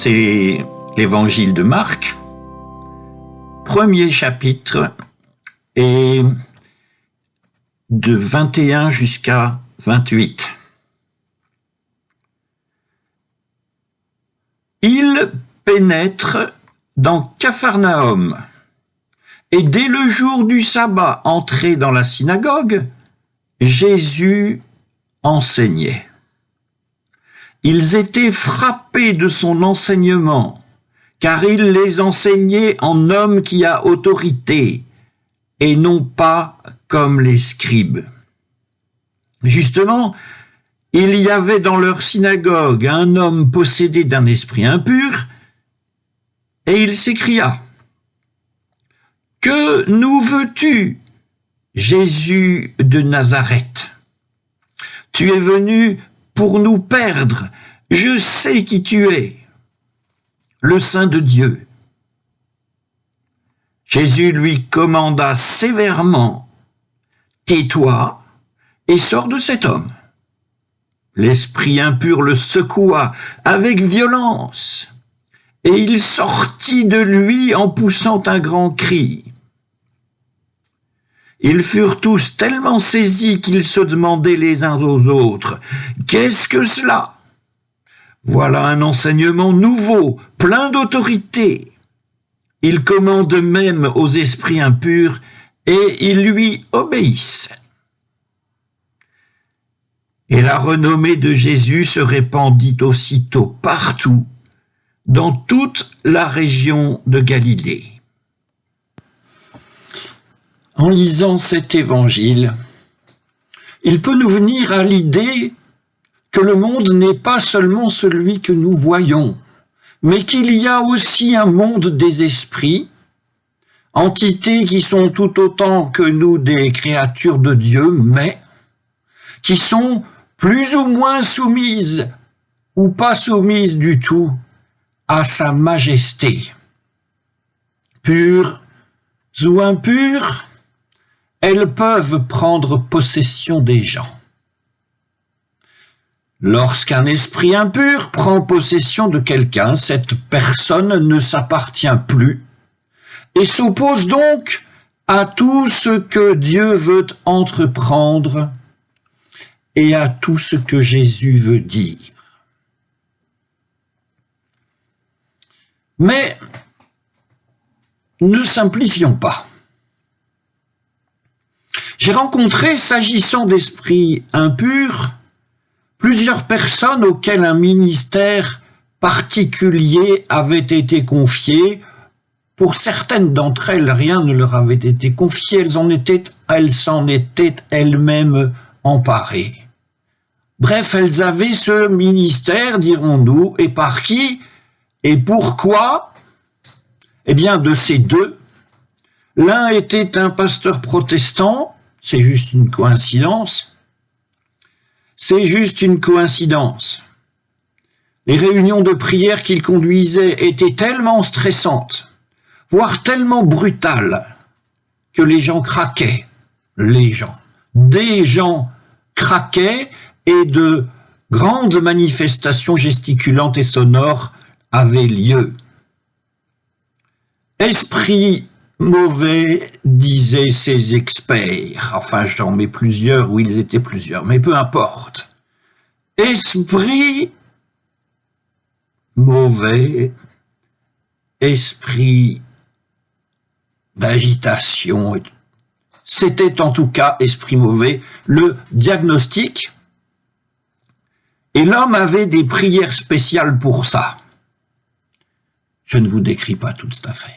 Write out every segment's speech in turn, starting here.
c'est l'évangile de Marc, premier chapitre, et de 21 jusqu'à 28. Il pénètre dans Capharnaüm, et dès le jour du sabbat, entré dans la synagogue, Jésus enseignait. Ils étaient frappés de son enseignement, car il les enseignait en homme qui a autorité, et non pas comme les scribes. Justement, il y avait dans leur synagogue un homme possédé d'un esprit impur, et il s'écria : « Que nous veux-tu, Jésus de Nazareth ? Tu es venu pour nous perdre. Je sais qui tu es, le Saint de Dieu. » Jésus lui commanda sévèrement : « Tais-toi et sors de cet homme. » L'esprit impur le secoua avec violence, et il sortit de lui en poussant un grand cri. Ils furent tous tellement saisis qu'ils se demandaient les uns aux autres : « Qu'est-ce que cela ? Voilà un enseignement nouveau, plein d'autorité. Il commande même aux esprits impurs et ils lui obéissent. » Et la renommée de Jésus se répandit aussitôt partout, dans toute la région de Galilée. En lisant cet évangile, il peut nous venir à l'idée que le monde n'est pas seulement celui que nous voyons, mais qu'il y a aussi un monde des esprits, entités qui sont tout autant que nous des créatures de Dieu, mais qui sont plus ou moins soumises, ou pas soumises du tout, à sa majesté. Pures ou impures, elles peuvent prendre possession des gens. Lorsqu'un esprit impur prend possession de quelqu'un, cette personne ne s'appartient plus et s'oppose donc à tout ce que Dieu veut entreprendre et à tout ce que Jésus veut dire. Mais ne simplifions pas. J'ai rencontré, s'agissant d'esprits impurs, plusieurs personnes auxquelles un ministère particulier avait été confié. Pour certaines d'entre elles, rien ne leur avait été confié, elles s'en étaient elles-mêmes emparées. Bref, elles avaient ce ministère, dirons-nous, et par qui et pourquoi ? Eh bien, de ces deux, l'un était un pasteur protestant, c'est juste une coïncidence. C'est juste une coïncidence. Les réunions de prière qu'il conduisait étaient tellement stressantes, voire tellement brutales, que les gens craquaient. Des gens craquaient et de grandes manifestations gesticulantes et sonores avaient lieu. Esprit mauvais, disaient ces experts. Enfin, j'en mets plusieurs, où ils étaient plusieurs, mais peu importe. Esprit mauvais, esprit d'agitation. C'était en tout cas, esprit mauvais, le diagnostic. Et l'homme avait des prières spéciales pour ça. Je ne vous décris pas toute cette affaire.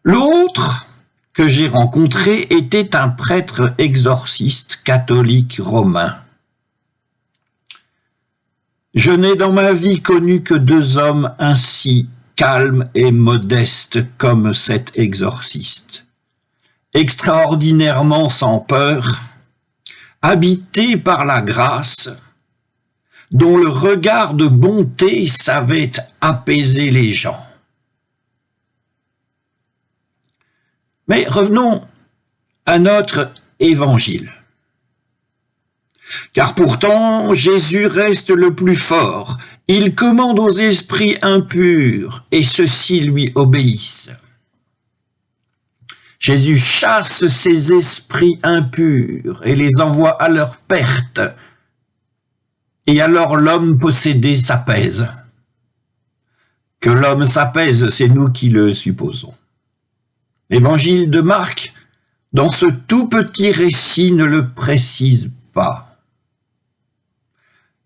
L'autre que j'ai rencontré était un prêtre exorciste catholique romain. Je n'ai dans ma vie connu que deux hommes ainsi calmes et modestes comme cet exorciste, extraordinairement sans peur, habité par la grâce, dont le regard de bonté savait apaiser les gens. Mais revenons à notre évangile. Car pourtant, Jésus reste le plus fort. Il commande aux esprits impurs, et ceux-ci lui obéissent. Jésus chasse ces esprits impurs et les envoie à leur perte. Et alors l'homme possédé s'apaise. Que l'homme s'apaise, c'est nous qui le supposons. L'évangile de Marc, dans ce tout petit récit, ne le précise pas.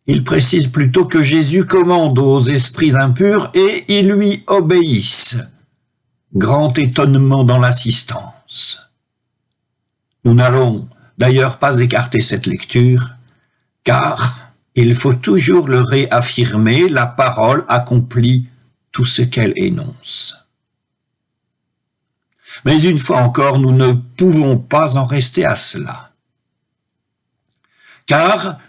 Il précise plutôt que Jésus commande aux esprits impurs et ils lui obéissent. Grand étonnement dans l'assistance. Nous n'allons d'ailleurs pas écarter cette lecture, car il faut toujours le réaffirmer, la parole accomplit tout ce qu'elle énonce. Mais une fois encore, nous ne pouvons pas en rester à cela. Car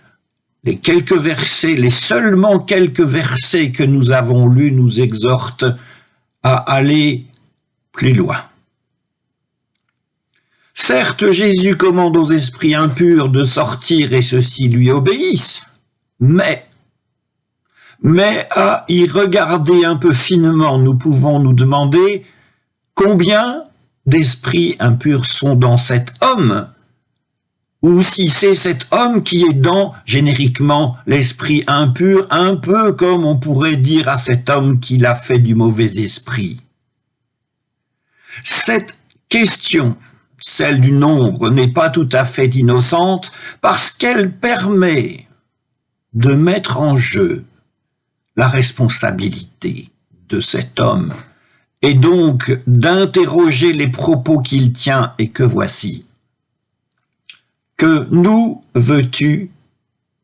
les seulement quelques versets que nous avons lus nous exhortent à aller plus loin. Certes, Jésus commande aux esprits impurs de sortir et ceux-ci lui obéissent, mais à y regarder un peu finement, nous pouvons nous demander combien d'esprits impurs sont dans cet homme, ou si c'est cet homme qui est dans, génériquement, l'esprit impur, un peu comme on pourrait dire à cet homme qu'il a fait du mauvais esprit. Cette question, celle du nombre, n'est pas tout à fait innocente parce qu'elle permet de mettre en jeu la responsabilité de cet homme et donc d'interroger les propos qu'il tient et que voici. Que nous veux-tu,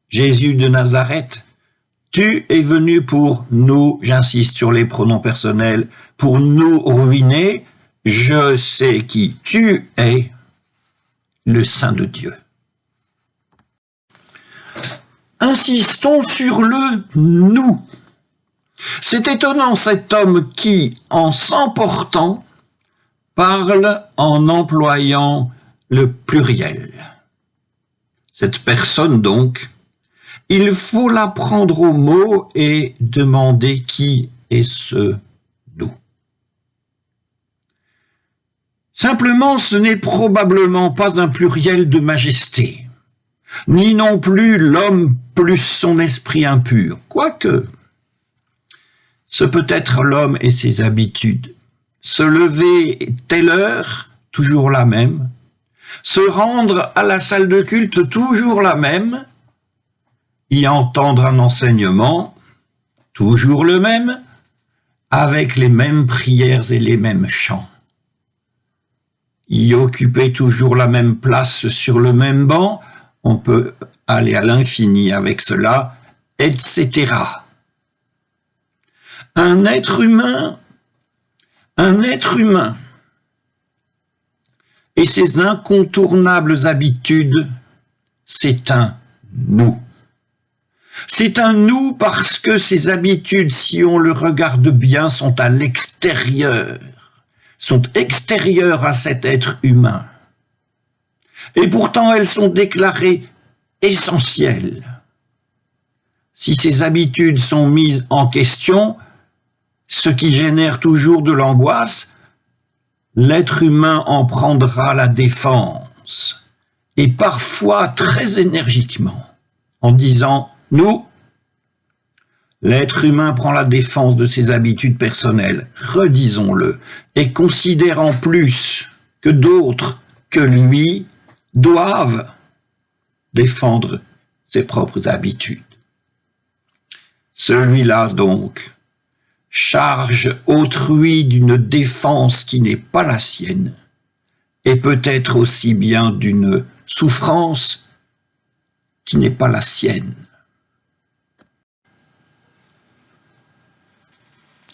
Jésus de Nazareth? Tu es venu pour nous, j'insiste sur les pronoms personnels, pour nous ruiner. Je sais qui tu es, le Saint de Dieu. Insistons sur le « nous ». C'est étonnant cet homme qui, en s'emportant, parle en employant le pluriel. Cette personne donc, il faut la prendre au mot et demander qui est ce nous. Simplement, ce n'est probablement pas un pluriel de majesté, ni non plus l'homme plus son esprit impur, quoique ce peut être l'homme et ses habitudes. Se lever telle heure, toujours la même. Se rendre à la salle de culte, toujours la même. Y entendre un enseignement, toujours le même, avec les mêmes prières et les mêmes chants. Y occuper toujours la même place sur le même banc, on peut aller à l'infini avec cela, etc. Un être humain et ses incontournables habitudes, c'est un nous. C'est un nous parce que ces habitudes, si on le regarde bien, sont à l'extérieur, sont extérieures à cet être humain. Et pourtant, elles sont déclarées essentielles. Si ces habitudes sont mises en question, ce qui génère toujours de l'angoisse, l'être humain en prendra la défense, et parfois très énergiquement, en disant « nous ». L'être humain prend la défense de ses habitudes personnelles, redisons-le, et considérant plus que d'autres que lui, doivent défendre ses propres habitudes. Celui-là, donc, charge autrui d'une défense qui n'est pas la sienne, et peut-être aussi bien d'une souffrance qui n'est pas la sienne.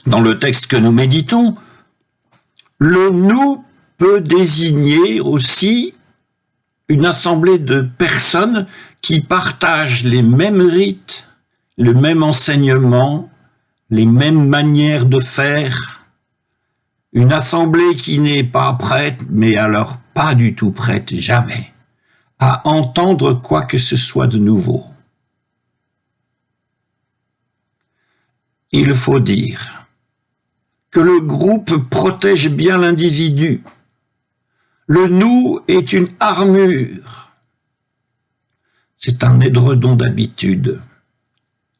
Dans le texte que nous méditons, le « nous » peut désigner aussi une assemblée de personnes qui partagent les mêmes rites, le même enseignement, les mêmes manières de faire. Une assemblée qui n'est pas prête, mais alors pas du tout prête, jamais, à entendre quoi que ce soit de nouveau. il faut dire que le groupe protège bien l'individu. Le nous est une armure. C'est un édredon d'habitude,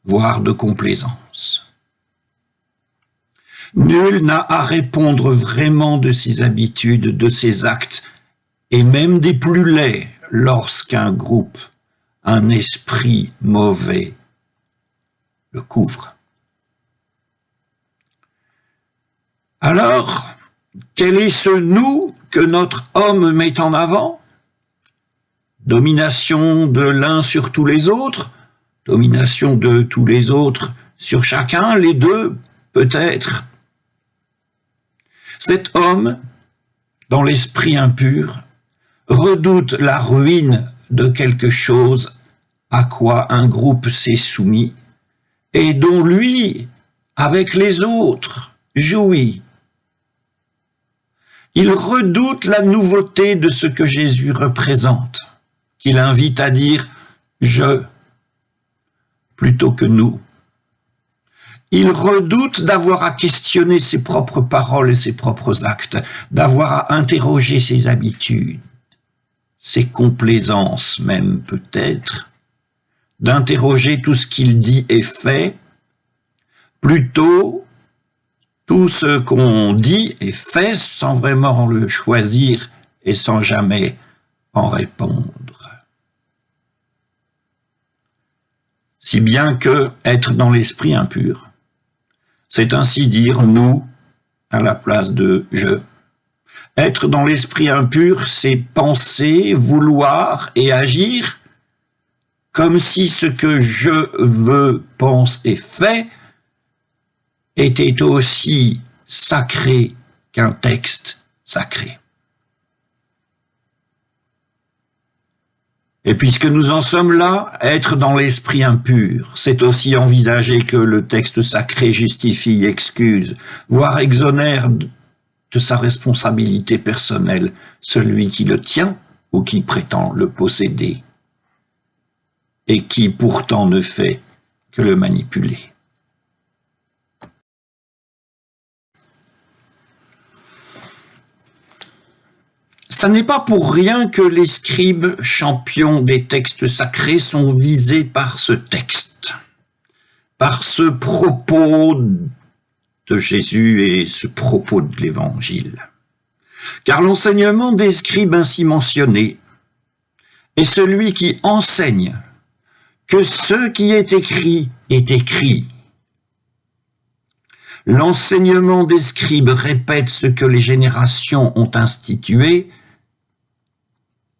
voire de complaisance. Nul n'a à répondre vraiment de ses habitudes, de ses actes, et même des plus laids lorsqu'un groupe, un esprit mauvais, le couvre. Alors, quel est ce nous que notre homme met en avant? Domination de l'un sur tous les autres, domination de tous les autres sur chacun, les deux, peut-être. Cet homme, dans l'esprit impur, redoute la ruine de quelque chose à quoi un groupe s'est soumis et dont lui, avec les autres, jouit. Il redoute la nouveauté de ce que Jésus représente, qu'il invite à dire « je » plutôt que « nous ». Il redoute d'avoir à questionner ses propres paroles et ses propres actes, d'avoir à interroger ses habitudes, ses complaisances même peut-être, d'interroger tout ce qu'il dit et fait, plutôt tout ce qu'on dit et fait sans vraiment le choisir et sans jamais en répondre. Si bien que être dans l'esprit impur, c'est ainsi dire nous à la place de je. Être dans l'esprit impur, c'est penser, vouloir et agir comme si ce que je veux, pense et fais était aussi sacré qu'un texte sacré. Et puisque nous en sommes là, être dans l'esprit impur, c'est aussi envisager que le texte sacré justifie, excuse, voire exonère de sa responsabilité personnelle celui qui le tient ou qui prétend le posséder, et qui pourtant ne fait que le manipuler. Ça n'est pas pour rien que les scribes champions des textes sacrés sont visés par ce texte, par ce propos de Jésus et ce propos de l'Évangile. Car l'enseignement des scribes ainsi mentionnés est celui qui enseigne que ce qui est écrit est écrit. L'enseignement des scribes répète ce que les générations ont institué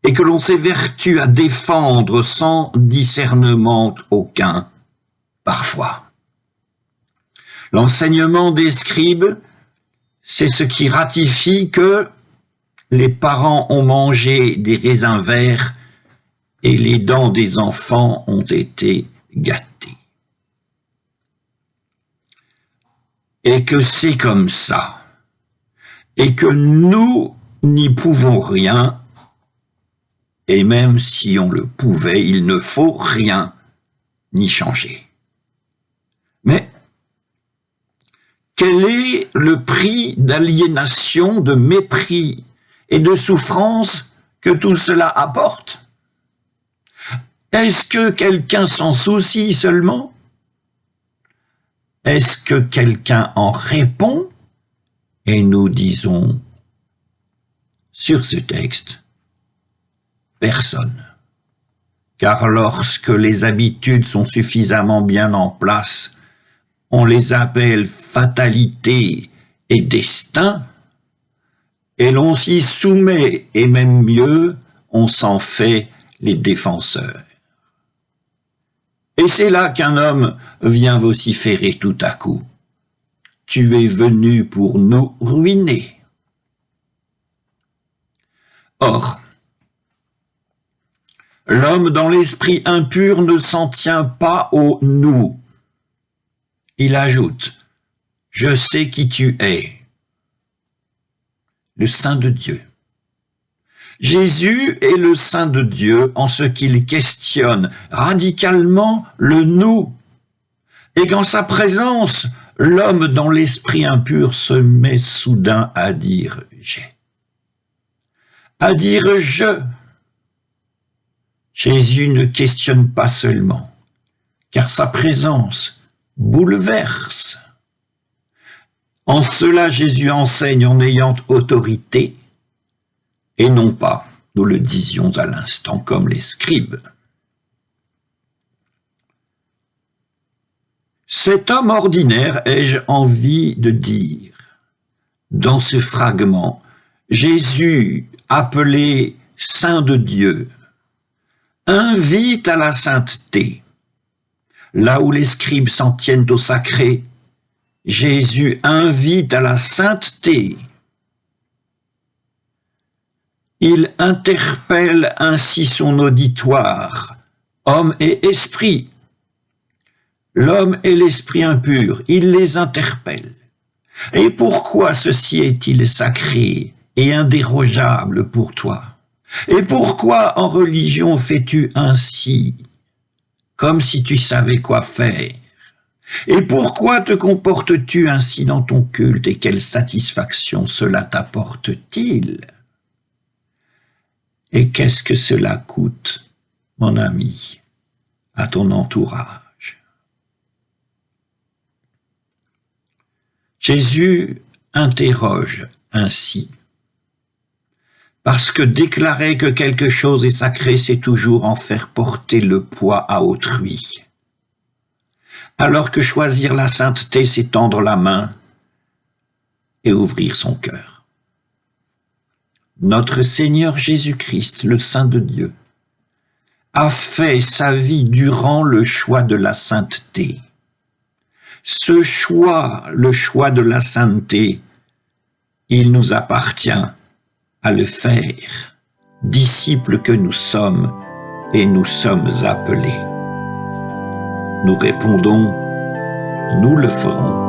et que l'on s'évertue à défendre sans discernement aucun, parfois. L'enseignement des scribes, c'est ce qui ratifie que les parents ont mangé des raisins verts et les dents des enfants ont été gâtées. Et que c'est comme ça, et que nous n'y pouvons rien, et même si on le pouvait, il ne faut rien ni changer. Mais quel est le prix d'aliénation, de mépris et de souffrance que tout cela apporte? Est-ce que quelqu'un s'en soucie seulement? Est-ce que quelqu'un en répond? Et nous disons, sur ce texte, personne. Car lorsque les habitudes sont suffisamment bien en place, on les appelle fatalité et destin, et l'on s'y soumet, et même mieux, on s'en fait les défenseurs. Et c'est là qu'un homme vient vociférer tout à coup. Tu es venu pour nous ruiner. Or, l'homme dans l'esprit impur ne s'en tient pas au nous. Il ajoute, je sais qui tu es, le Saint de Dieu. Jésus est le Saint de Dieu en ce qu'il questionne radicalement le nous et qu'en sa présence, l'homme dans l'esprit impur se met soudain à dire « j'ai », à dire « je ». Jésus ne questionne pas seulement, car sa présence bouleverse. En cela, Jésus enseigne en ayant autorité, et non pas, nous le disions à l'instant, comme les scribes. Cet homme ordinaire, ai-je envie de dire, dans ce fragment, Jésus, appelé Saint de Dieu, invite à la sainteté. Là où les scribes s'en tiennent au sacré, Jésus invite à la sainteté. Il interpelle ainsi son auditoire, homme et esprit. L'homme et l'esprit impur, il les interpelle. Et pourquoi ceci est-il sacré et indérogeable pour toi? Et pourquoi en religion fais-tu ainsi, comme si tu savais quoi faire? Et pourquoi te comportes-tu ainsi dans ton culte et quelle satisfaction cela t'apporte-t-il? Et qu'est-ce que cela coûte, mon ami, à ton entourage? Jésus interroge ainsi, parce que déclarer que quelque chose est sacré, c'est toujours en faire porter le poids à autrui. Alors que choisir la sainteté, c'est tendre la main et ouvrir son cœur. Notre Seigneur Jésus-Christ, le Saint de Dieu, a fait sa vie durant le choix de la sainteté. Ce choix, le choix de la sainteté, il nous appartient à le faire, disciples que nous sommes et nous sommes appelés. Nous répondons, nous le ferons.